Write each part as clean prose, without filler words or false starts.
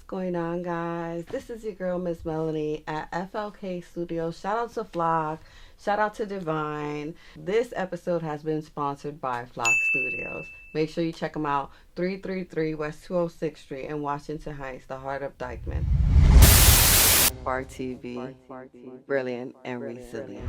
going on, guys? This is your girl, Miss Melony at FLK Studios. Shout out to Flock. Shout out to Divine. This episode has been sponsored by Flock Studios. Make sure you check them out. 333 West 206th Street in Washington Heights, the heart of Dykeman. Bar TV, brilliant and resilient.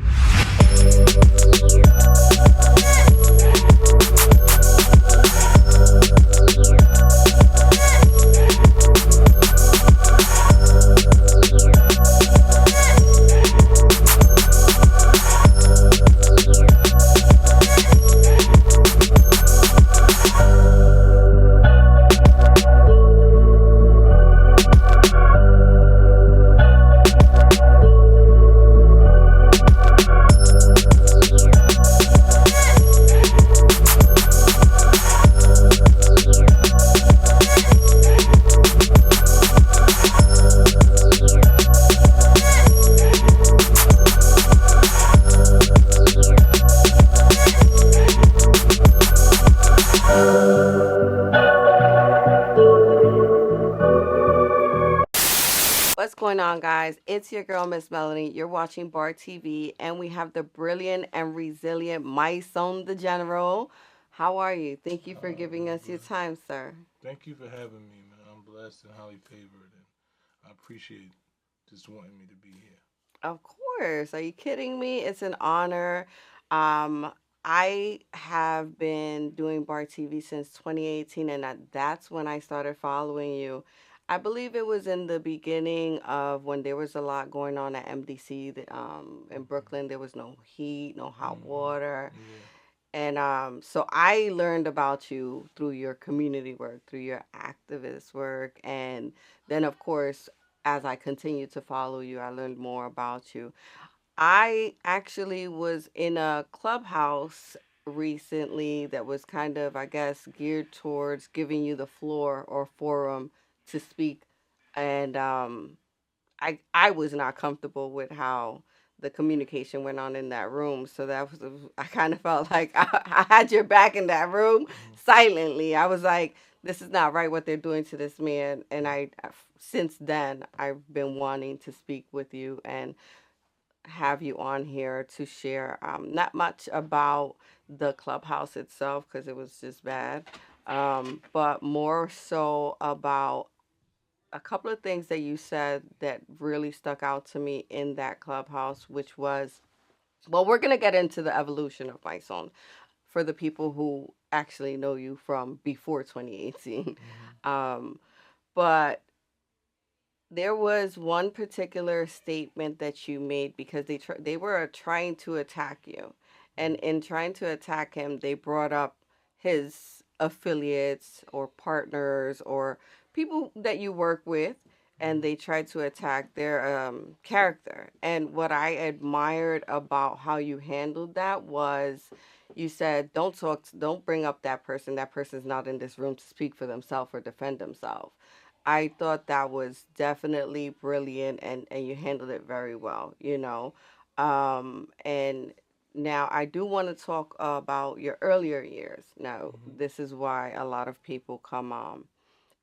What's going on, guys? It's your girl, Miss Melony. You're watching Bar TV, and we have the brilliant and resilient Mysonne The General. How are you? Thank you for giving us your time, sir. Thank you for having me, man. I'm blessed and highly favored, and I appreciate just wanting me to be here. Of course. Are you kidding me? It's an honor. I have been doing Bar TV since 2018, and that's when I started following you. I believe it was in the beginning of when there was a lot going on at MDC. In Brooklyn, there was no heat, no hot water. Yeah. And so I learned about you through your community work, through your activist work. And then, of course, as I continued to follow you, I learned more about you. I actually was in a clubhouse recently that was kind of, I guess, geared towards giving you the floor or forum to speak. And I was not comfortable with how the communication went on in that room. So that was, I kind of felt like I had your back in that room silently. I was like, this is not right what they're doing to this man. And since then, I've been wanting to speak with you and have you on here to share not much about the clubhouse itself because it was just bad, but more so about a couple of things that you said that really stuck out to me in that clubhouse, which was, well, we're going to get into the evolution of my song for the people who actually know you from before 2018. But there was one particular statement that you made because they were trying to attack you. And in trying to attack him, they brought up his affiliates or partners or people that you work with, and they tried to attack their character. And what I admired about how you handled that was you said, don't bring up that person. That person's not in this room to speak for themselves or defend themselves. I thought that was definitely brilliant, and you handled it very well, you know. And now I do want to talk about your earlier years. Now, this is why a lot of people come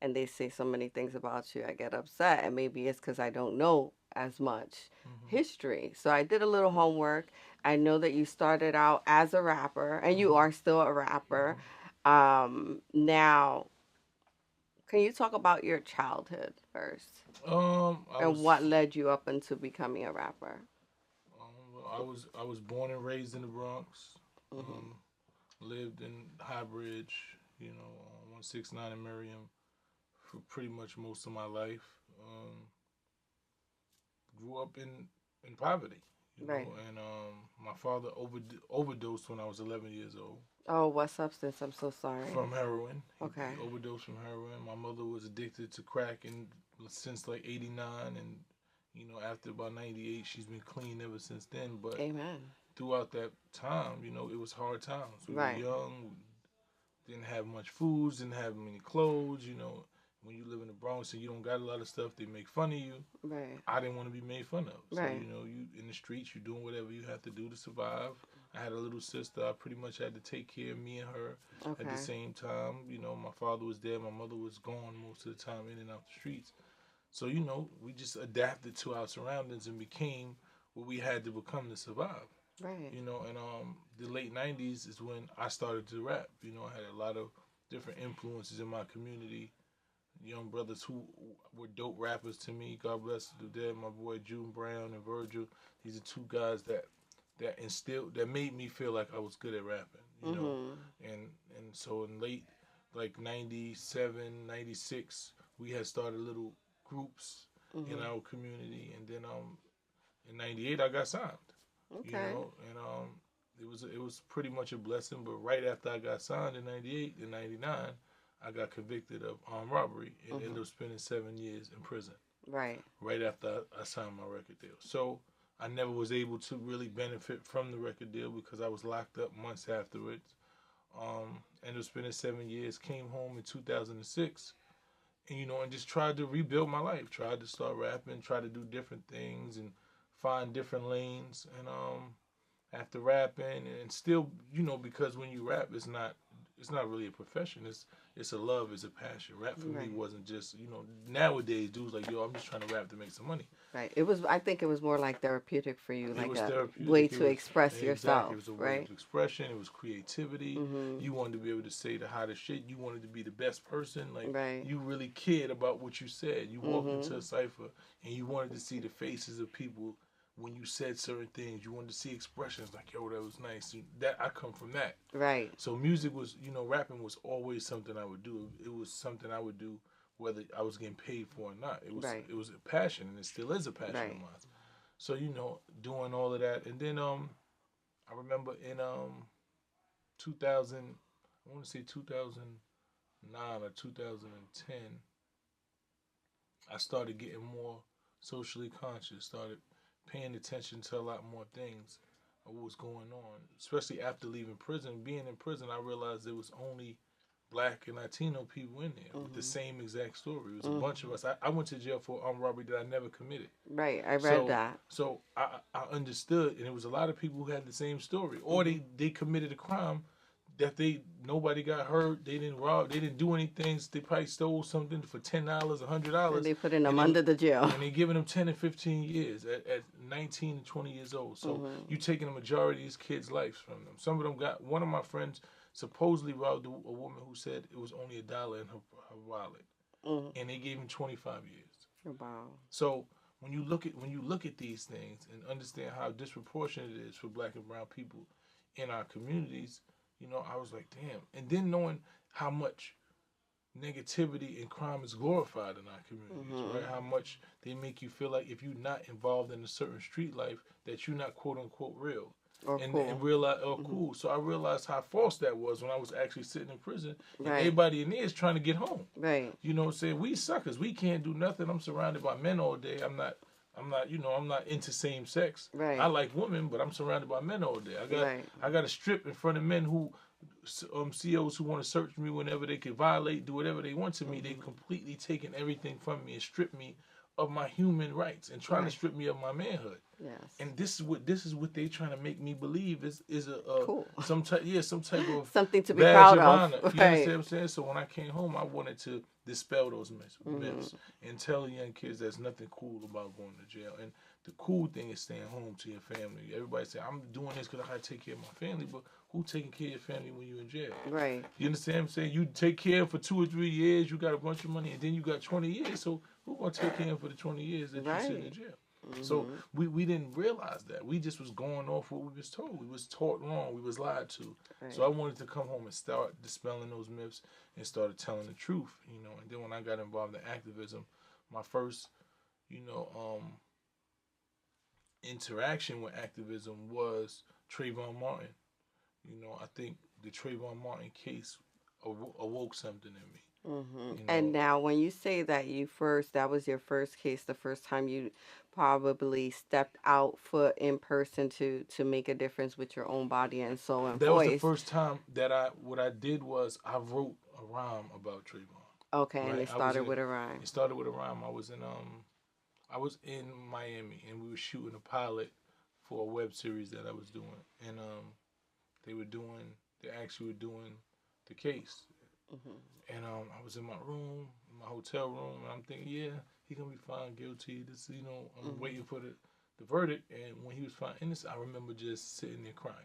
and they say so many things about you. I get upset, and maybe it's because I don't know as much history. So I did a little homework. I know that you started out as a rapper, and you are still a rapper. Now, can you talk about your childhood first and what led you up into becoming a rapper? I was born and raised in the Bronx. Lived in High Bridge, 169 in Miriam for pretty much most of my life. Grew up in poverty, Right. and my father overdosed when I was 11 years old. Oh, what substance? I'm so sorry. From heroin. Okay. He overdosed from heroin. My mother was addicted to crack since like '89, and after about '98, she's been clean ever since then. But Amen. throughout that time, it was hard times. We Right. were young, didn't have much foods, didn't have many clothes. When you live in the Bronx and you don't got a lot of stuff, they make fun of you. Right. I didn't want to be made fun of. So, Right. You in the streets, you're doing whatever you have to do to survive. I had a little sister. I pretty much had to take care of me and her at the same time. My father was there. My mother was gone most of the time, in and out the streets. So we just adapted to our surroundings and became what we had to become to survive. Right. And the late '90s is when I started to rap. I had a lot of different influences in my community, young brothers who were dope rappers to me. God bless the dead, my boy June Brown and Virgil. These are two guys that made me feel like I was good at rapping. Mhm. And so in late like 97, 96, we had started little groups in Mhm. our community, and then in '98 I got signed. Okay. And it was pretty much a blessing. But right after I got signed in '98 and '99, I got convicted of armed robbery and ended Mhm. up spending 7 years in prison. Right. Right after I signed my record deal, so I never was able to really benefit from the record deal because I was locked up months afterwards. Ended up spending 7 years. Came home in 2006, and just tried to rebuild my life. Tried to start rapping. Tried to do different things and find different lanes. And after rapping and still, because when you rap, it's not really a profession. It's a love, it's a passion. Rap for me Right. wasn't just nowadays dudes like, yo, I'm just trying to rap to make some money. Right. It was. I think it was more like therapeutic for you, It like was a way therapeutic. It to was express exactly. It yourself. was a way Right. of expression. It was creativity. Mhm. You wanted to be able to say the hottest shit. You wanted to be the best person. Like Right. you really cared about what you said. You walked into a Mhm. cipher and you wanted to see the faces of people when you said certain things. You wanted to see expressions like, yo, that was nice. That I come from that. Right. So music was, rapping was always something I would do. It was something I would do whether I was getting paid for or not. It was Right. it was a passion, and it still is a passion of Right. mine. So doing all of that, and then I remember in 2000, I want to say 2009 or 2010, I started getting more socially conscious. Started paying attention to a lot more things of what was going on, especially after leaving prison. Being in prison, I realized there was only black and Latino people in there with the Mhm. same exact story. It was a bunch of Mhm. us. I went to jail for armed robbery that I never committed. Right. I read So that. so I understood, and it was a lot of people who had the same story, or Mhm. they committed a crime that nobody got hurt. They didn't rob. They didn't do anything. They probably stole something for $10, And $100, they putting and them they under the jail. and they giving them 10 and 15 years at 19 and 20 years old. So Mhm. you taking the majority of these kids' lives from them. Some of them got. One of my friends supposedly robbed a woman who said it was only $1 in her wallet, Mhm. and they gave him 25 years. Wow. So when you look at these things and understand how disproportionate it is for black and brown people in our communities, I was like, damn. And then knowing how much negativity and crime is glorified in our communities, right? Mhm. How much they make you feel like if you're not involved in a certain street life, that you're not quote unquote real. Or And cool. realize, oh, Mhm. cool. So I realized how false that was when I was actually sitting in prison, and Right. everybody in there is trying to get home. Right. You know what I'm saying? We suckers. We can't do nothing. I'm surrounded by men all day. I'm not into same sex. I Right. like women, but I'm surrounded by men all day. I got Right. I got to strip in front of men who COs who want to search me whenever they can violate, do whatever they want to me. They've Mhm. completely taken everything from me and stripped me of my human rights and trying to Right. strip me of my manhood. Yes. And this is what they trying to make me believe is a Cool. some type of Something to be badge proud of of. honor. You Right. understand what I'm saying? So when I came home, I wanted to dispel those myths Mhm. and tell the young kids there's nothing cool about going to jail. And the cool thing is staying home to your family. Everybody say I'm doing this because I got to take care of my family, but who taking care of your family when you're in jail? Right. You understand what I'm saying? You take care for 2 or 3 years, you got a bunch of money, and then you got 20 years. So who gonna take care for the 20 years that you sitting in Right. jail? So Mhm. we didn't realize that. We just was going off what we was told. We was taught wrong. We was lied to. So I Right. wanted to come home and start dispelling those myths and started telling the truth. And then when I got involved in activism, my first, you know, interaction with activism was Trayvon Martin. I think the Trayvon Martin case awoke something in me. Mhm. You And know, now, when you say that was your first case, the first time you probably stepped out foot in person to make a difference with your own body and soul and that was the voice. first time that what I did was I wrote a rhyme about Trayvon. Okay, and Right? it started with a rhyme. It started with a rhyme. I was in Miami and we were shooting a pilot for a web series that I was doing, and they actually were doing the case, Mhm. and I was in my room, in my hotel room, and I'm thinking, yeah, he gonna be found guilty. This, you know, I'm waiting for the verdict. And when he was found innocent, I remember just sitting there crying.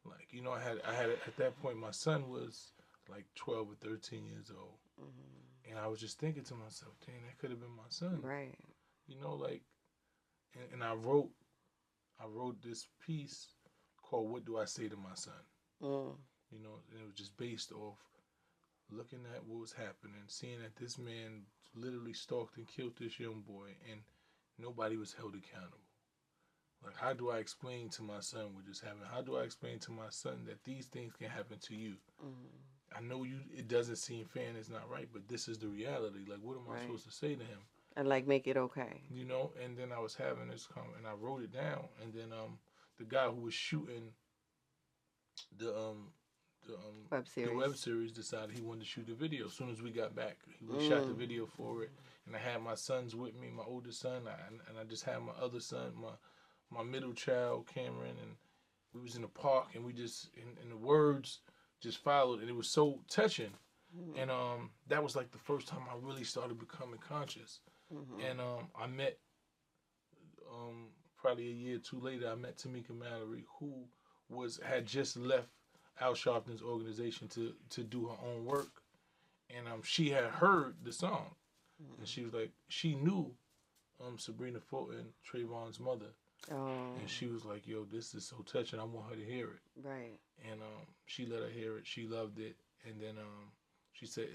Like, you know, I had at that point my son was like 12 or 13 years old, and I was just thinking to myself, dang, that could have been my son. Right. You know, like, and I wrote this piece called "What Do I Say to My Son." Mm. You know, and it was just based off looking at what was happening, seeing that this man literally stalked and killed this young boy, and nobody was held accountable. Like, how do I explain to my son what just happened? How do I explain to my son that these things can happen to you? I know you. It doesn't seem fair and it's not right, but this is the reality. Like, what am I Right. supposed to say to him? And like make it okay. You know. And then I was having this and I wrote it down. And then the guy who was shooting the the Web the series. web series decided he wanted to shoot the video. As soon as we got back, we shot the video for it, and I had my sons with me, my oldest son, and I just had my other son, my middle child, Cameron, and we was in the park, and we just and the words just followed, and it was so touching, and that was like the first time I really started becoming conscious, and I met probably a year or two later, I met Tamika Mallory, who had just left Al Sharpton's organization to do her own work, and she had heard the song, and she was like, she knew Sabrina Fulton, Trayvon's mother, Oh. and she was like, "Yo, this is so touching. I want her to hear it." Right. And she let her hear it. She loved it, and then she said,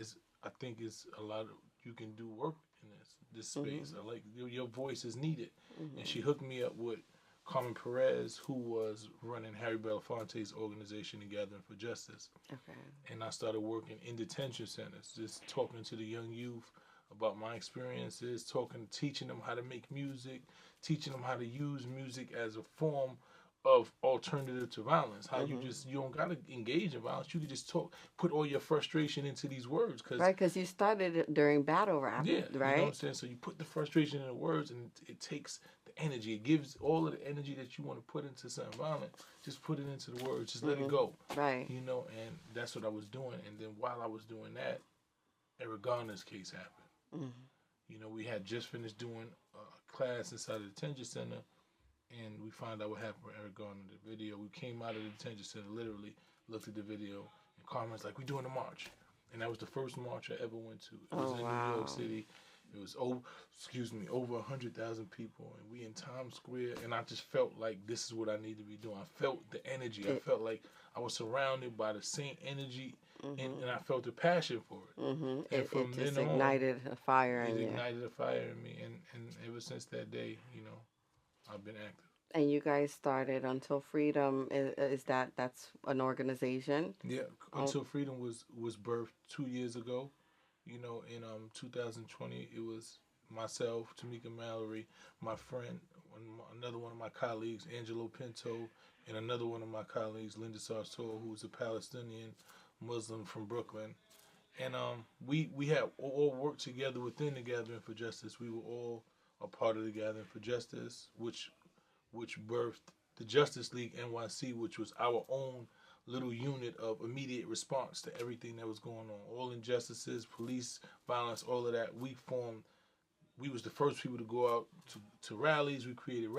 I think it's a lot of you can do work in this space. I like your voice is needed." And she hooked me up with Carmen Perez, who was running Harry Belafonte's organization, Gathering for Justice. Okay. And I started working in detention centers, just talking to the young youth about my experiences, teaching them how to make music, teaching them how to use music as a form of alternative to violence. How you don't gotta engage in violence. You can just put all your frustration into these words. Right, because you started it during battle rap. Yeah, right. You know what I'm saying? So you put the frustration in the words, and it takes the energy. It gives all of the energy that you want to put into something violent. Just put it into the words. Just let it go. Right. You know, and that's what I was doing. And then while I was doing that, Eric Garner's case happened. You know, we had just finished doing a class inside the detention center, and we found out what happened with Eric Garner. The video. We came out of the detention center, literally looked at the video, and Carmen's like, "We doing a march." And that was the first march I ever went to. It was in New York City. It was over 100,000 people, and we in Times Square. And I just felt like this is what I need to be doing. I felt the energy. I felt like I was surrounded by the same energy, and I felt the passion for it. And it just ignited a fire in you. It ignited a fire in me, and ever since that day, you know, I've been active. And you guys started Until Freedom. That's an organization? Yeah, Until Freedom was birthed 2 years ago. You know, in 2020, it was myself, Tamika Mallory, my friend, another one of my colleagues, Angelo Pinto, and another one of my colleagues, Linda Sartor, who's a Palestinian Muslim from Brooklyn. And we had all worked together within the Gathering for Justice. We were all a part of the Gathering for Justice, which birthed the Justice League NYC, which was our own little unit of immediate response to everything that was going on. All injustices, police violence, all of that. We was the first people to go out to rallies. We created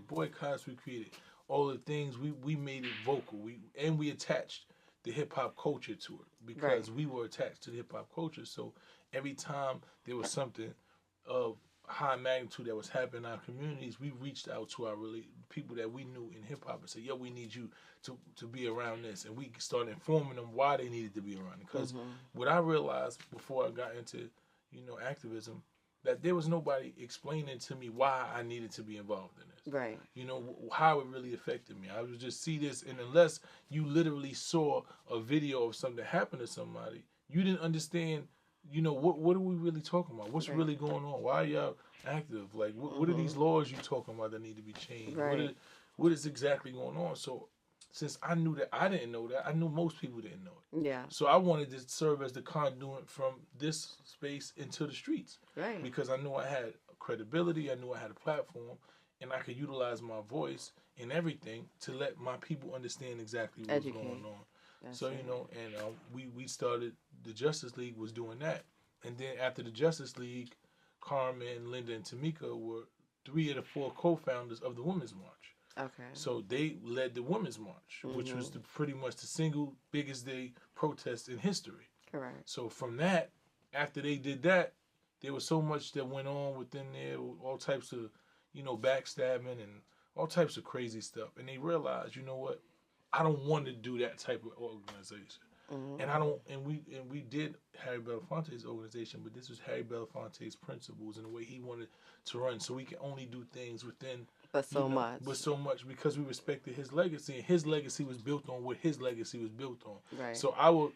boycotts. We created all the things. We made it vocal. We attached the hip hop culture to it because we were attached to the hip hop culture. So every time there was something of high magnitude that was happening in our communities, we reached out to our people that we knew in hip hop and said, "Yo, we need you to be around this," and we started informing them why they needed to be around it. Because what I realized before I got into, you know, activism, that there was nobody explaining to me why I needed to be involved in this. Right. You know, how it really affected me. I would just see this, and unless you literally saw a video of something that happened to somebody, you didn't understand. You know, what are we really talking about? What's really going on? Why are y'all active? Like, what are these laws you talking about that need to be changed? Right. What is exactly going on? So, since I knew that I didn't know that, I knew most people didn't know it. Yeah. So I wanted to serve as the conduit from this space into the streets. Right. Because I knew I had credibility, I knew I had a platform, and I could utilize my voice in everything to let my people understand exactly what's going on. That's so, you know, and we started, the Justice League was doing that. And then after the Justice League, Carmen, Linda, and Tamika were 3 of the 4 co-founders of the Women's March. Okay. So they led the Women's March, which was pretty much the single biggest day protest in history. Correct. So from that, after they did that, there was so much that went on within there, all types of, backstabbing and all types of crazy stuff. And they realized, you know what? I don't want to do that type of organization. And I don't, and we did Harry Belafonte's organization, but this was Harry Belafonte's principles and the way he wanted to run. So we can only do things within, but so much because we respected his legacy, and his legacy was built on what his legacy was built on. Right. So our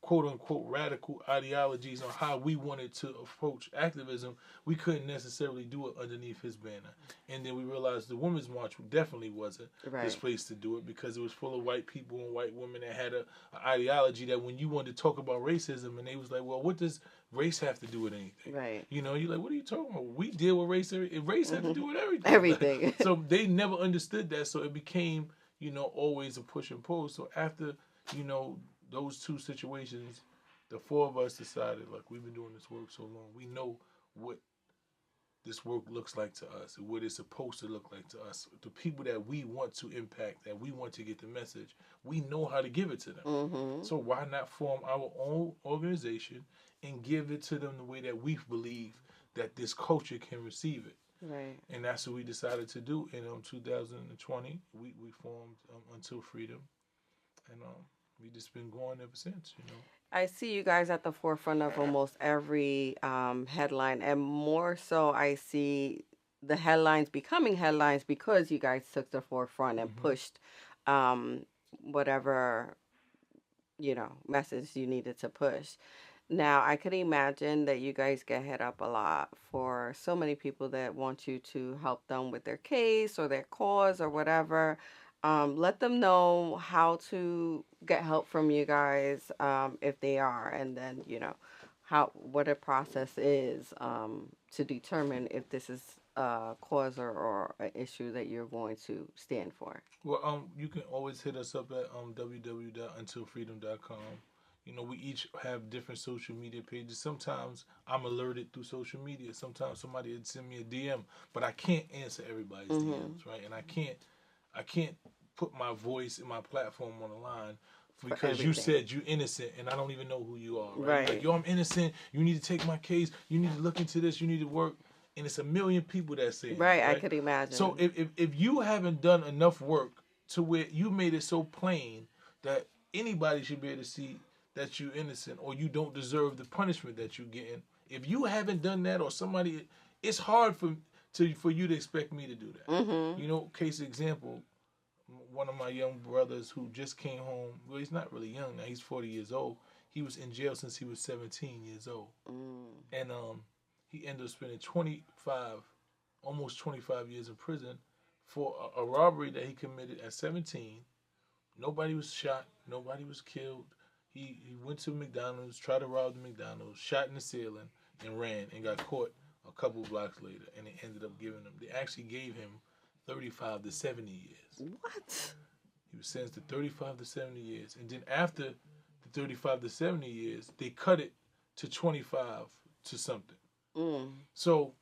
quote unquote radical ideologies on how we wanted to approach activism, we couldn't necessarily do it underneath his banner. And then we realized the Women's March definitely wasn't this place to do it, because it was full of white people and white women that had an ideology that when you wanted to talk about racism, and they was like, well, what does race have to do with anything? Right. You're like, what are you talking about? We deal with race. Race have to do with everything. Everything. So they never understood that. So it became, always a push and pull. So after, those 2 situations, the 4 of us decided, like, we've been doing this work so long, we know what this work looks like to us, and what it's supposed to look like to us. The people that we want to impact, that we want to get the message, we know how to give it to them. So why not form our own organization and give it to them the way that we believe that this culture can receive it? Right. And that's what we decided to do. In 2020, we formed Until Freedom, and we just been going ever since. I see you guys at the forefront of almost every headline, and more so I see the headlines becoming headlines because you guys took the forefront and pushed whatever, message you needed to push. Now, I could imagine that you guys get hit up a lot for so many people that want you to help them with their case or their cause or whatever. Let them know how to get help from you guys if they are, and then what a process is to determine if this is a cause or an issue that you're going to stand for. Well, you can always hit us up at www.untilfreedom.com. We each have different social media pages. Sometimes I'm alerted through social media. Sometimes somebody would send me a DM, but I can't answer everybody's DMs, right? And I can't put my voice and my platform on the line because you said you're innocent and I don't even know who you are, right? Like, yo, I'm innocent. You need to take my case. You need to look into this. You need to work. And it's a million people that say right, I could imagine. So if you haven't done enough work to where you made it so plain that anybody should be able to see that you're innocent or you don't deserve the punishment that you're getting, if you haven't done that, or somebody, it's hard for you to expect me to do that. Case example, one of my young brothers who just came home, well, he's not really young now, he's 40 years old. He was in jail since he was 17 years old. And he ended up spending almost 25 years in prison for a robbery that he committed at 17. Nobody was shot. Nobody was killed. He went to McDonald's, tried to rob the McDonald's, shot in the ceiling, and ran, and got caught a couple blocks later. And they ended up giving him, they actually gave him 35 to 70 years. What? He was sentenced to 35 to 70 years. And then after the 35 to 70 years, they cut it to 25 to something. So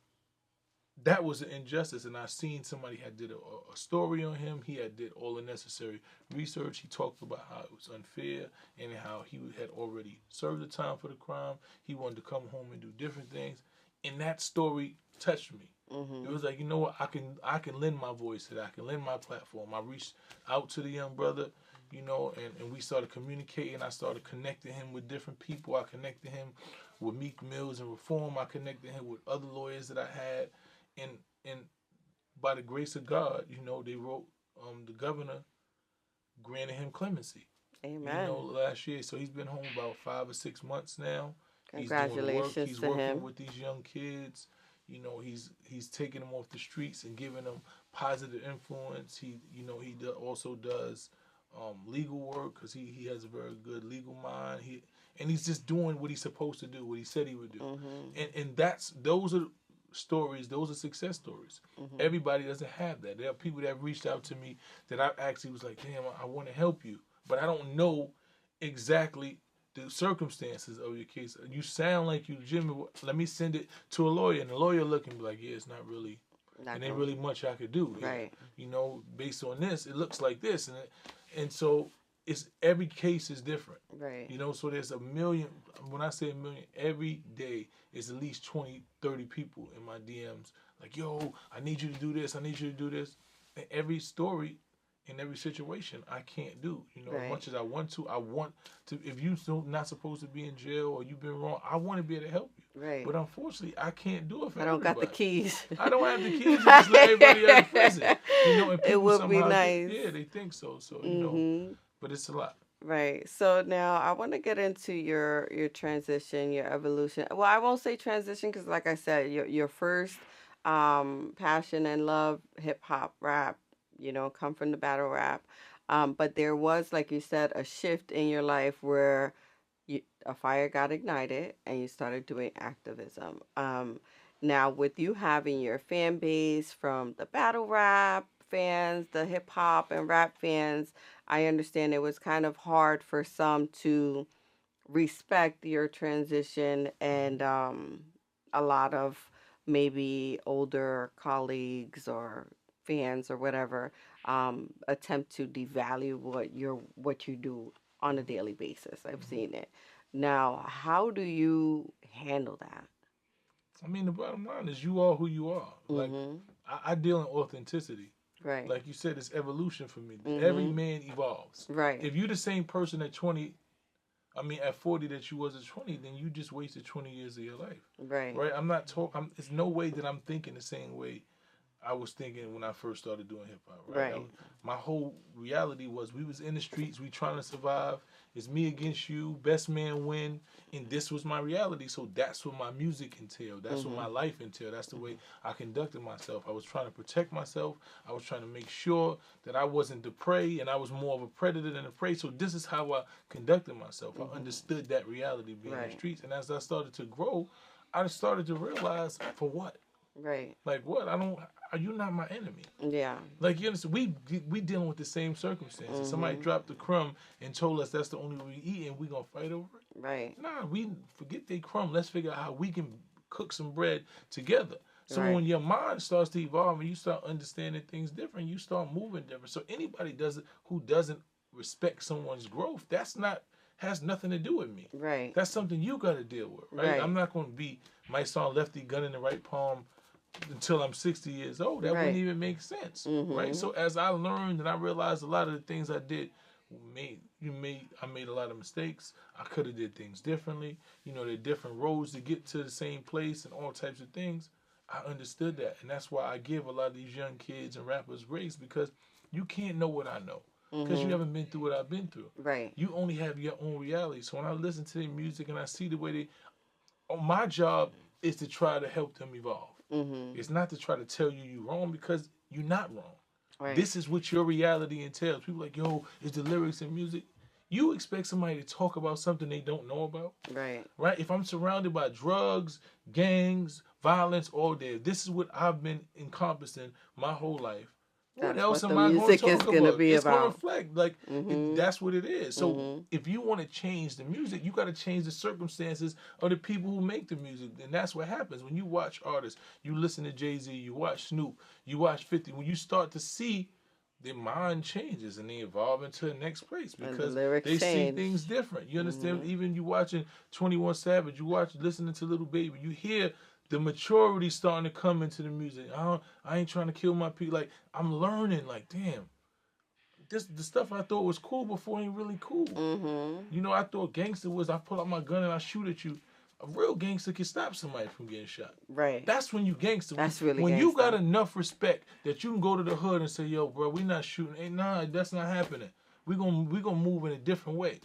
that was an injustice. And I seen somebody had did a story on him. He had did all the necessary research. He talked about how it was unfair and how he had already served the time for the crime. He wanted to come home and do different things. And that story touched me. It was like, you know what, I can lend my voice to that. I can lend my platform. I reached out to the young brother, and we started communicating. I started connecting him with different people. I connected him with Meek Mills and Reform. I connected him with other lawyers that I had. And by the grace of God, they wrote, the governor granted him clemency. Amen. Last year. So he's been home about 5 or 6 months now. Congratulations he's to him. He's working with these young kids. He's taking them off the streets and giving them positive influence. He also does legal work because he has a very good legal mind. He's just doing what he's supposed to do, what he said he would do. And those are stories. Those are success stories. Everybody doesn't have that. There are people that have reached out to me that I actually was like, damn, I want to help you, but I don't know exactly the circumstances of your case. You sound like you Jimmy. Let me send it to a lawyer, and the lawyer look and be like, yeah, it's not really. Not And ain't going. really much I could do. Right. You know, based on this, it looks like this, and so it's every case is different. Right. You know, so there's a million. When I say a million, every day is at least 20, 30 people in my DMs like, yo, I need you to do this. I need you to do this. And every story in every situation I can't do. You know, Right. as much as I want to, if you not supposed to be in jail or you've been wrong, I want to be able to help you. Right. But unfortunately, I can't do it for I don't everybody. got the keys. I don't have the keys to just let everybody out of prison. You know, and people It would be somehow nice. they think so. So, you know, but it's a lot. Right. So now I want to get into your transition, your evolution. Well, I won't say transition because, like I said, your first passion and love, hip hop, rap, you know, come from the battle rap. But there was, like you said, a shift in your life where a fire got ignited and you started doing activism. Now, with you having your fan base from the battle rap fans, the hip hop and rap fans, I understand it was kind of hard for some to respect your transition, and a lot of maybe older colleagues or fans or whatever attempt to devalue what you do on a daily basis. I've seen it. Now, how do you handle that? I mean, the bottom line is you are who you are. Like, I deal in authenticity. Right. Like you said, it's evolution for me. Mm-hmm. Every man evolves. Right. If you're the same person at 20, at 40 that you was at 20, then you just wasted 20 years of your life. Right. Right? I'm not talking, it's no way that I'm thinking the same way I was thinking when I first started doing hip hop. Right. My whole reality was we was in the streets, we trying to survive. It's me against you, best man win, and this was my reality. So that's what my music entailed. That's what my life entailed. That's the way I conducted myself. I was trying to protect myself. I was trying to make sure that I wasn't the prey, and I was more of a predator than a prey. So this is how I conducted myself. I understood that reality being in the streets, and as I started to grow, I started to realize, for what? Right. Like what? Are you not my enemy? Yeah. Like you understand, we dealing with the same circumstances. Somebody dropped a crumb and told us that's the only way we eat, and we gonna fight over it. Right. Nah, we forget they crumb. Let's figure out how we can cook some bread together. So Right. when your mind starts to evolve and you start understanding things different, you start moving different. So anybody who doesn't respect someone's growth, has nothing to do with me. Right. That's something you got to deal with, right? I'm not going to be Mysonne lefty gun in the right palm until I'm 60 years old. That wouldn't even make sense, right? So as I learned and I realized a lot of the things I did I made a lot of mistakes. I could have did things differently. You know, there are different roads to get to the same place and all types of things. I understood that, and that's why I give a lot of these young kids and rappers grace, because you can't know what I know because you haven't been through what I've been through. Right. You only have your own reality. So when I listen to their music and I see the way my job is to try to help them evolve. It's not to try to tell you you're wrong, because you're not wrong. Right. This is what your reality entails. People like, yo, is the lyrics and music. You expect somebody to talk about something they don't know about? Right. Right? If I'm surrounded by drugs, gangs, violence all day, this is what I've been encompassing my whole life. What else am I going to talk about? It's going to reflect. Like, that's what it is. So if you want to change the music, you got to change the circumstances of the people who make the music. And that's what happens. When you watch artists, you listen to Jay-Z, you watch Snoop, you watch 50. When you start to see, their mind changes and they evolve into the next place because they see things different. You understand? Even you watching 21 Savage, listening to Little Baby, you hear the maturity starting to come into the music. I ain't trying to kill my people. Like, I'm learning, like, damn, the stuff I thought was cool before ain't really cool. You know, I thought gangster was I pull out my gun and I shoot at you. A real gangster can stop somebody from getting shot. Right. That's when you gangster. That's really when gangster. You got enough respect that you can go to the hood and say, yo, bro, we not shooting. Nah, that's not happening. We gonna move in a different way.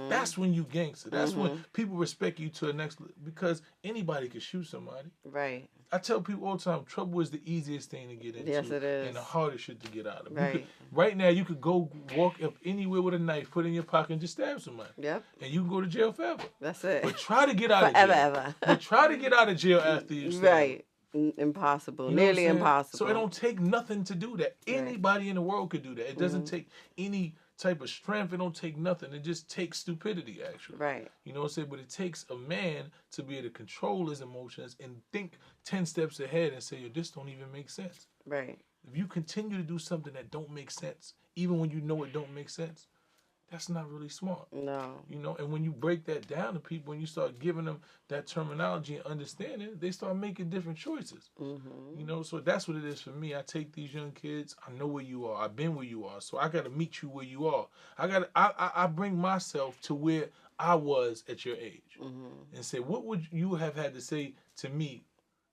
That's when you gangster. That's when people respect you to the next, because anybody can shoot somebody. Right. I tell people all the time, trouble is the easiest thing to get into. Yes, it is. And the hardest shit to get out of. Right. Right now, you could go walk up anywhere with a knife, put it in your pocket, and just stab somebody. Yep. And you can go to jail forever. That's it. But try to get out of jail. Forever. But try to get out of jail after you stab. Right. Impossible. You know Nearly impossible. So it don't take nothing to do that. Anybody in the world could do that. It doesn't take any type of strength. It don't take nothing. It just takes stupidity, actually. Right. You know what I'm saying? But it takes a man to be able to control his emotions and think 10 steps ahead and say, yo, this don't even make sense. Right. If you continue to do something that don't make sense, even when you know it don't make sense, that's not really smart. No. You know, and when you break that down to people and you start giving them that terminology and understanding, they start making different choices. Mm-hmm. You know, so that's what it is for me. I take these young kids. I know where you are. I've been where you are. So I got to meet you where you are. I bring myself to where I was at your age, and say, what would you have had to say to me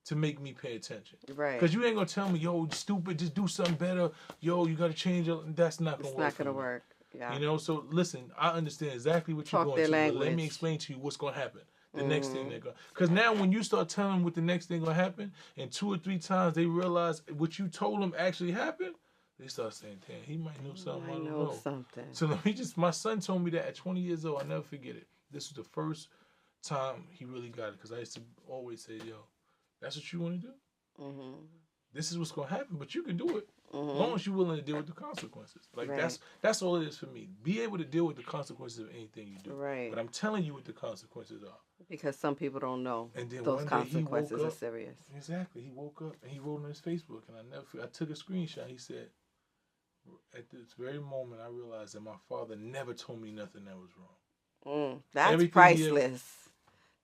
to make me pay attention? Right. Because you ain't gonna tell me, yo, stupid, just do something better. Yo, you gotta change it. That's not gonna work. It's not gonna work. Yeah. You know, so listen, I understand exactly what you're Talk going their through, language. but let me explain to you what's going to happen. The next thing they're going to... Because now when you start telling them what the next thing going to happen, and 2 or 3 times they realize what you told them actually happened, they start saying, damn, he might know something I don't know. Something. So let me just... My son told me that at 20 years old. I'll never forget it. This was the first time he really got it. Because I used to always say, yo, that's what you want to do? This is what's going to happen, but you can do it. As long as you're willing to deal with the consequences. Like, right. that's all it is for me. Be able to deal with the consequences of anything you do. Right. But I'm telling you what the consequences are. Because some people don't know. And then those one day consequences he woke up, are serious. Exactly. He woke up and he wrote on his Facebook, and I took a screenshot. He said, at this very moment, I realized that my father never told me nothing that was wrong. That's Everything priceless.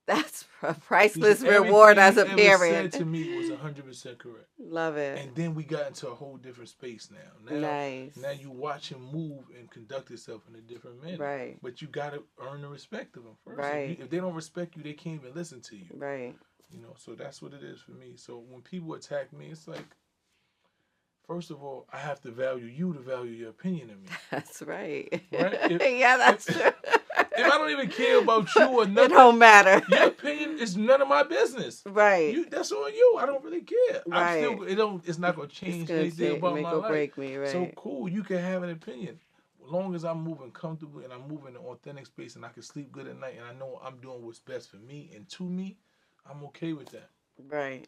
That's a priceless reward as a parent. Said to me was 100% correct. Love it. And then we got into a whole different space now. Nice. Now you watch him move and conduct himself in a different manner. Right. But you got to earn the respect of him first. Right. If they don't respect you, they can't even listen to you. Right. You know, so that's what it is for me. So when people attack me, it's like, first of all, I have to value you to value your opinion of me. That's right. Right? Yeah, that's true. If I don't even care about you or nothing, it don't matter. Your opinion is none of my business. Right. That's on you. I don't really care. Right. It's not gonna change anything about my life. Break me, right. So cool, you can have an opinion. As long as I'm moving comfortably and I'm moving in an authentic space and I can sleep good at night and I know I'm doing what's best for me and to me, I'm okay with that. Right.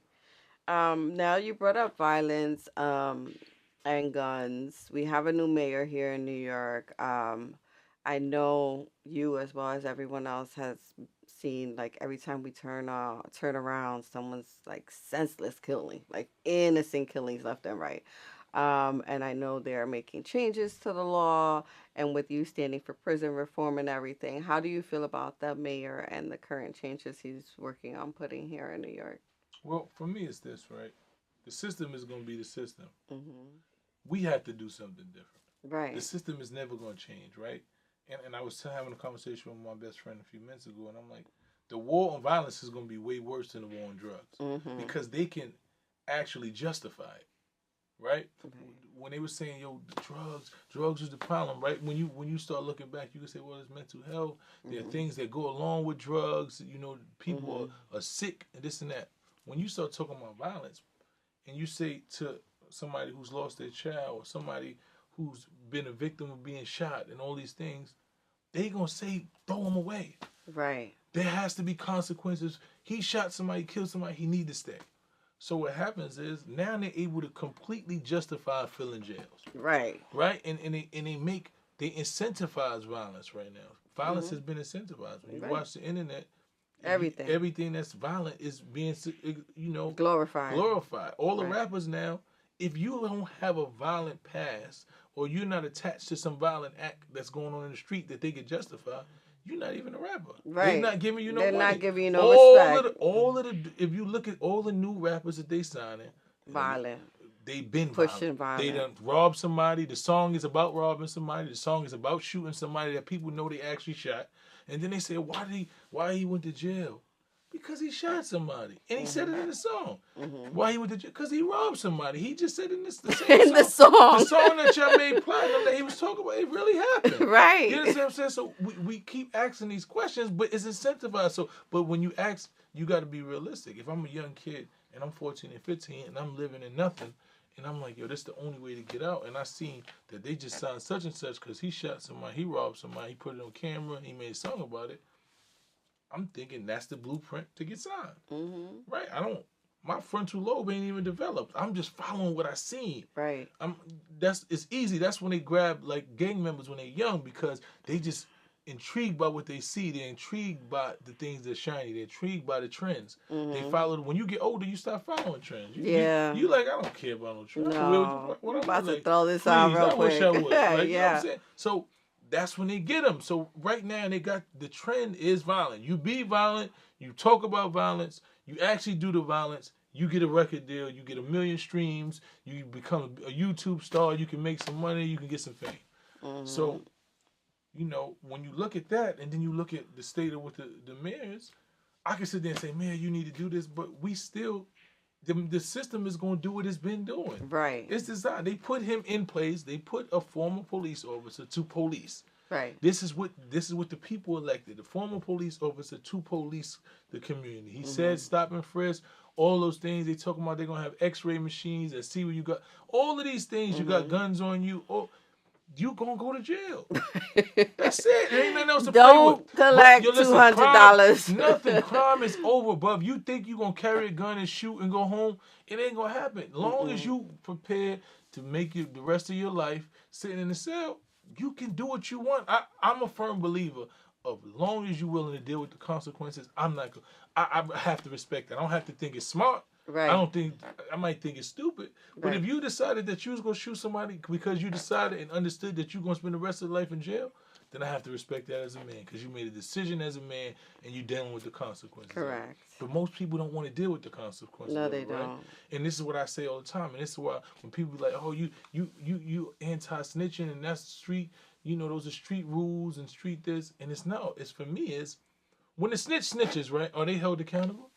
Now you brought up violence and guns. We have a new mayor here in New York. I know you as well as everyone else has seen, like, every time we turn around, someone's like senseless killing, like innocent killings left and right. And I know they're making changes to the law, and with you standing for prison reform and everything, how do you feel about the mayor and the current changes he's working on putting here in New York? Well, for me, it's this, right? The system is going to be the system. We have to do something different. Right. The system is never going to change, right? And I was having a conversation with my best friend a few minutes ago, and I'm like, the war on violence is going to be way worse than the war on drugs because they can actually justify it, right? When they were saying, yo, drugs is the problem, right? When you start looking back, you can say, well, it's mental health. There are things that go along with drugs. You know, people are sick and this and that. When you start talking about violence and you say to somebody who's lost their child or somebody who's been a victim of being shot and all these things, they gonna say, throw him away. Right. There has to be consequences. He shot somebody, killed somebody, he need to stay. So what happens is now they're able to completely justify filling jails. Right. Right? And they incentivize violence right now. Violence has been incentivized. When you watch the internet, everything that's violent is being, glorified. All the rappers now, if you don't have a violent past or you're not attached to some violent act that's going on in the street that they can justify, you're not even a rapper. Right. They're not giving you no money. They're not giving you no respect. If you look at all the new rappers that they signing, violent. They've been pushing violence. They done robbed somebody. The song is about robbing somebody. The song is about shooting somebody that people know they actually shot. And then they say, why he went to jail? Because he shot somebody. And he said it in the song. Why he went to jail? Because he robbed somebody. He just said in the song. The song that y'all made platinum that he was talking about, it really happened. Right. You know what I'm saying? So we keep asking these questions, but it's incentivized. So, but when you ask, you got to be realistic. If I'm a young kid and I'm 14 and 15 and I'm living in nothing, and I'm like, yo, this is the only way to get out. And I seen that they just signed such and such because he shot somebody, he robbed somebody, he put it on camera, he made a song about it. I'm thinking that's the blueprint to get signed. Right? my frontal lobe ain't even developed. I'm just following what I seen. Right. It's easy. That's when they grab like gang members when they're young because they just intrigued by what they see. They're intrigued by the things that's shiny. They're intrigued by the trends. They follow. When you get older, you start following trends. You like, I don't care about no trends. No. What I'm about to like, throw this please, out real I quick. wish I would. Like, you know what I'm Yeah. saying? So that's when they get them. So right now they got the trend is violent. You be violent. You talk about violence. You actually do the violence. You get a record deal. You get 1 million streams. You become a YouTube star. You can make some money. You can get some fame. So, you know, when you look at that and then you look at the state of what the mayor is, I can sit there and say, man, you need to do this, but we still, the system is going to do what it's been doing. Right. It's designed. They put him in place. They put a former police officer to police. Right. This is what the people elected. The former police officer to police the community. He said stop and frisk. All those things they talking about. They're gonna have X-ray machines that see where you got. All of these things. You got guns on you. Oh, you gonna go to jail. That's it. There ain't nothing else to play with. Don't collect $200. Nothing. Crime is over, bruv. You think you gonna carry a gun and shoot and go home? It ain't gonna happen. Long as you prepare to make it the rest of your life sitting in the cell, you can do what you want. I'm a firm believer of long as you're willing to deal with the consequences. I'm not. I have to respect that. I don't have to think it's smart. Right. I might think it's stupid. But if you decided that you was gonna shoot somebody because you decided and understood that you're gonna spend the rest of your life in jail, then I have to respect that as a man because you made a decision as a man and you're dealing with the consequences. Correct. But most people don't want to deal with the consequences. No, they don't. And this is what I say all the time. And this is why when people be like, "Oh, you anti-snitching and that's street," you know, those are street rules and street this, and it's no. It's for me is when the snitch snitches, right? Are they held accountable?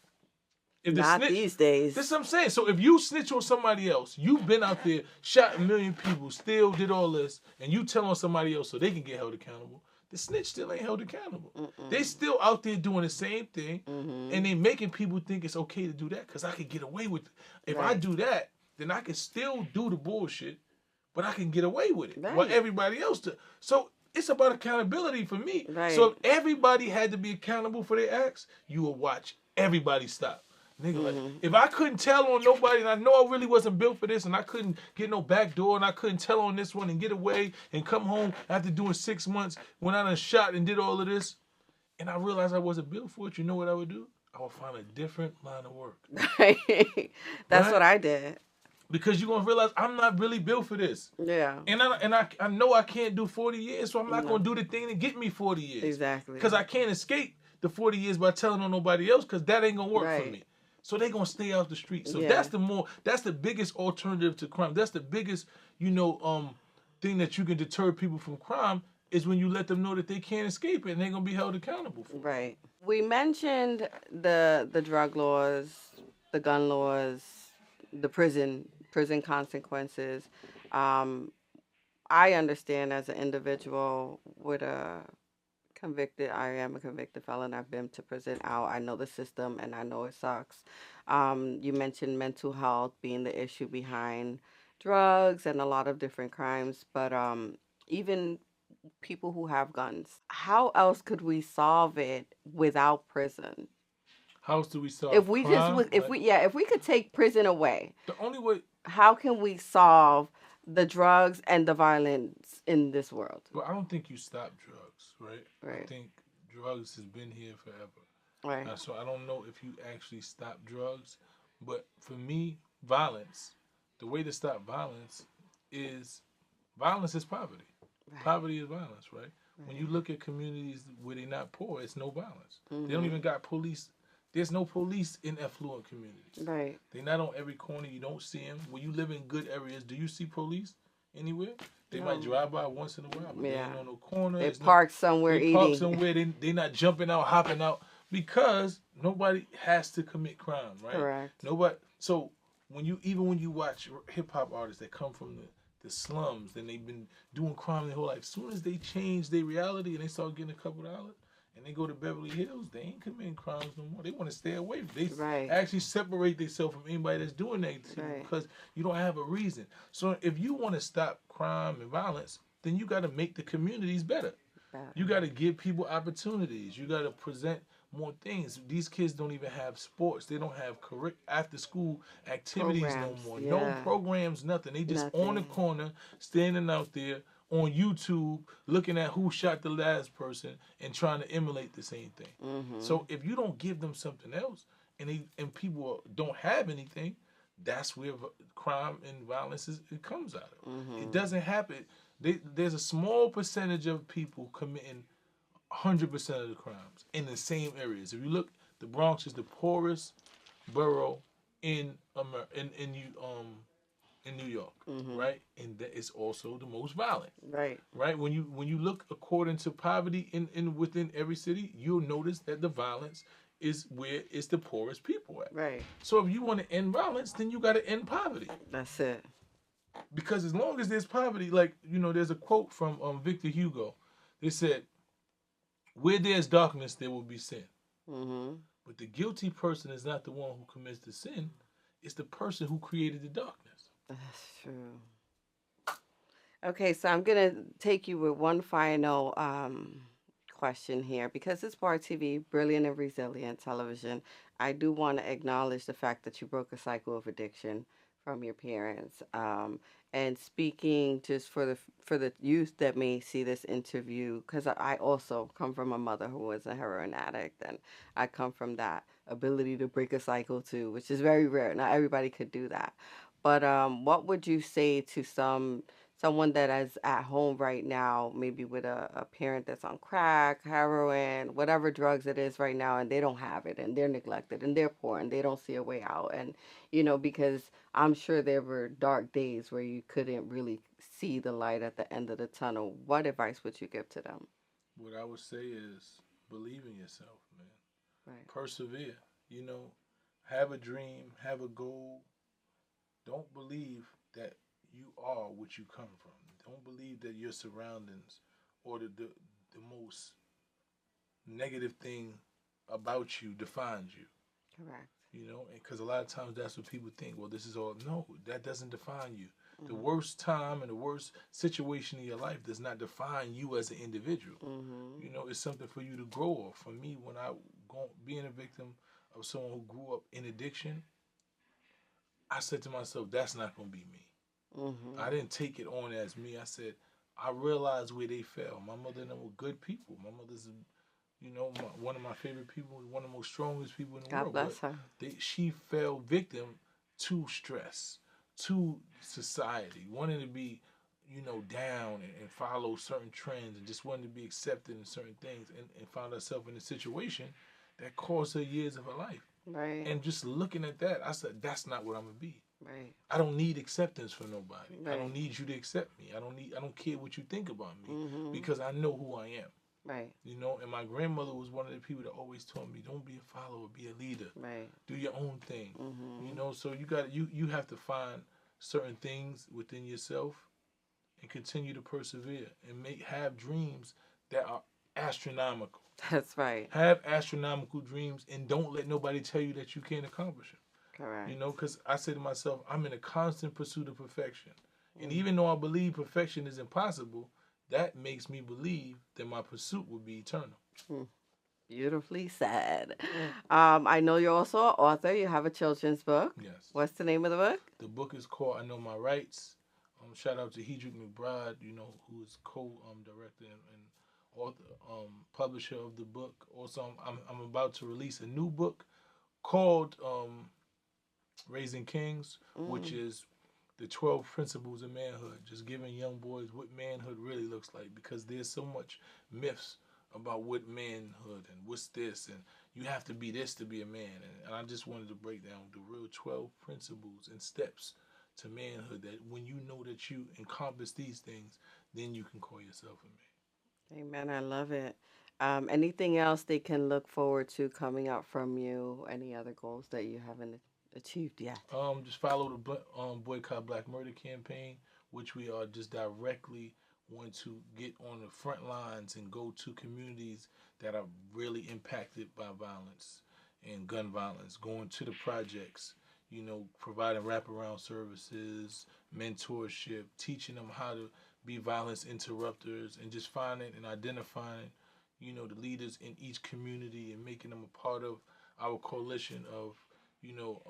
If Not these days. That's what I'm saying. So if you snitch on somebody else, you've been out there, shot 1 million people, still did all this, and you tell on somebody else so they can get held accountable, the snitch still ain't held accountable. They still out there doing the same thing, and they making people think it's okay to do that because I can get away with it. If I do that, then I can still do the bullshit, but I can get away with it. While everybody else does. So it's about accountability for me. Right. So if everybody had to be accountable for their acts, you would watch everybody stop. Nigga, like, if I couldn't tell on nobody, and I know I really wasn't built for this, and I couldn't get no back door, and I couldn't tell on this one and get away and come home after doing 6 months when I done shot and did all of this, and I realized I wasn't built for it, you know what I would do? I would find a different line of work. That's what I did. Because you're going to realize I'm not really built for this. Yeah. And I know I can't do 40 years, so I'm not going to do the thing to get me 40 years. Exactly. Because I can't escape the 40 years by telling on nobody else because that ain't going to work for me. So they gonna stay out the street. So that's the biggest alternative to crime. That's the biggest, thing that you can deter people from crime is when you let them know that they can't escape it and they're gonna be held accountable for it. Right. We mentioned the drug laws, the gun laws, the prison consequences. I understand as an individual with I am a convicted felon. I've been to prison out. I know the system and I know it sucks. You mentioned mental health being the issue behind drugs and a lot of different crimes, but even people who have guns, how else could we solve it without prison? How else do we solve if we crime? If we could take prison away, the only way, how can we solve the drugs and the violence in this world? Well, I don't think you stop drugs. Right? Right. I think drugs has been here forever. Right. So I don't know if you actually stop drugs, but for me, violence, the way to stop violence is poverty. Right. Poverty is violence, right? When you look at communities where they're not poor, it's no violence. They don't even got police. There's no police in affluent communities. Right. They're not on every corner. You don't see them. When you live in good areas, do you see police anywhere? They might drive by once in a while, but they ain't on no corner. They park somewhere eating. They park somewhere. They not jumping out, hopping out, because nobody has to commit crime, right? Correct. Nobody. So when you watch hip hop artists that come from the slums, then they've been doing crime their whole life. As soon as they change their reality and they start getting a couple dollars, and they go to Beverly Hills, they ain't committing crimes no more. They want to stay away. They actually separate themselves from anybody that's doing that because you don't have a reason. So if you want to stop crime and violence, then you got to make the communities better. You got to give people opportunities. You got to present more things. These kids don't even have sports. They don't have after school activities no Programs, more. No yeah, programs, nothing. They just on the nothing. corner, standing out there on YouTube, looking at who shot the last person and trying to emulate the same thing. Mhm. So if you don't give them something else, and people don't have anything, that's where crime and violence it comes out of. It Mhm. doesn't happen. There's a small percentage of people committing 100% of the crimes in the same areas. If you look, the Bronx is the poorest borough in in New York, Mhm. right? And that is also the most violent, Right. right? When you look according to poverty in within every city, you'll notice that the violence is where it's the poorest people at. Right. So if you want to end violence, then you got to end poverty. That's it. Because as long as there's poverty, like there's a quote from Victor Hugo. They said, "Where there's darkness, there will be sin." Mhm. But the guilty person is not the one who commits the sin; it's the person who created the darkness. That's true. Okay, so I'm gonna take you with one final question here because it's Bar TV, brilliant and resilient television. I do want to acknowledge the fact that you broke a cycle of addiction from your parents. And speaking just for the youth that may see this interview, because I also come from a mother who was a heroin addict, and I come from that ability to break a cycle too, which is very rare. Not everybody could do that. But what would you say to someone that is at home right now, maybe with a parent that's on crack, heroin, whatever drugs it is right now, and they don't have it, and they're neglected, and they're poor, and they don't see a way out, and because I'm sure there were dark days where you couldn't really see the light at the end of the tunnel. What advice would you give to them? What I would say is believe in yourself, man. Right. Persevere. You know, have a dream, have a goal. Don't believe that you are what you come from. Don't believe that your surroundings or the most negative thing about you defines you. Correct. Because a lot of times that's what people think. Well, this is all. No, that doesn't define you. The Mhm. worst time and the worst situation in your life does not define you as an individual. Mhm. It's something for you to grow off. For me, when I being a victim of someone who grew up in addiction, I said to myself, that's not going to be me. Mhm. I didn't take it on as me. I said, I realized where they fell. My mother and them were good people. My mother's, one of my favorite people, one of the most strongest people in the God world. But bless her. she fell victim to stress, to society, wanting to be, down and follow certain trends and just wanting to be accepted in certain things and found herself in a situation that cost her years of her life. Right. And just looking at that, I said, that's not what I'm going to be. Right. I don't need acceptance from nobody. I don't Right. need you to accept me. I don't care what you think about me Mhm. because I know who I am. Right. And my grandmother was one of the people that always told me, don't be a follower, be a leader. Right. Do your own thing. Mhm. So you have to find certain things within yourself and continue to persevere and have dreams that are astronomical. That's right. Have astronomical dreams and don't let nobody tell you that you can't accomplish them. Correct. Because I say to myself, I'm in a constant pursuit of perfection. And Mm. even though I believe perfection is impossible, that makes me believe that my pursuit will be eternal. Mm. Beautifully said. I know you're also an author. You have a children's book. Yes. What's the name of the book? The book is called I Know My Rights. Shout out to Hedrick McBride, who is co-director and author, publisher of the book. Also, I'm about to release a new book called Raising Kings, which Mm. is the 12 principles of manhood, just giving young boys what manhood really looks like because there's so much myths about what manhood and what's this and you have to be this to be a man. And I just wanted to break down the real 12 principles and steps to manhood that when you know that you encompass these things, then you can call yourself a man. Amen. I love it. Anything else they can look forward to coming out from you? Any other goals that you haven't achieved yet? Just follow the Boycott Black Murder campaign, which we are just directly want to get on the front lines and go to communities that are really impacted by violence and gun violence, going to the projects, providing wraparound services, mentorship, teaching them how to be violence interrupters, and just finding and identifying, the leaders in each community and making them a part of our coalition of, you know,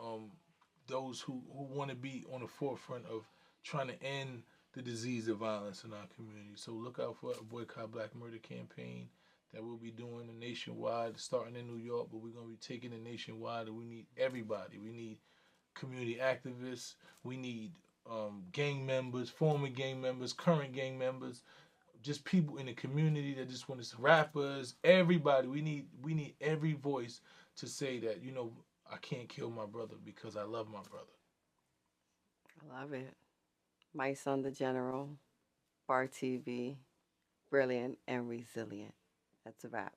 those who want to be on the forefront of trying to end the disease of violence in our community. So look out for a Boycott Black Murder campaign that we'll be doing nationwide, starting in New York, but we're going to be taking it nationwide, and we need everybody. We need community activists. We need gang members, former gang members, current gang members, just people in the community that just want to rappers, everybody. We need every voice to say that, I can't kill my brother because I love my brother. I love it. Mysonne The General, Bar TV, brilliant and resilient. That's a wrap.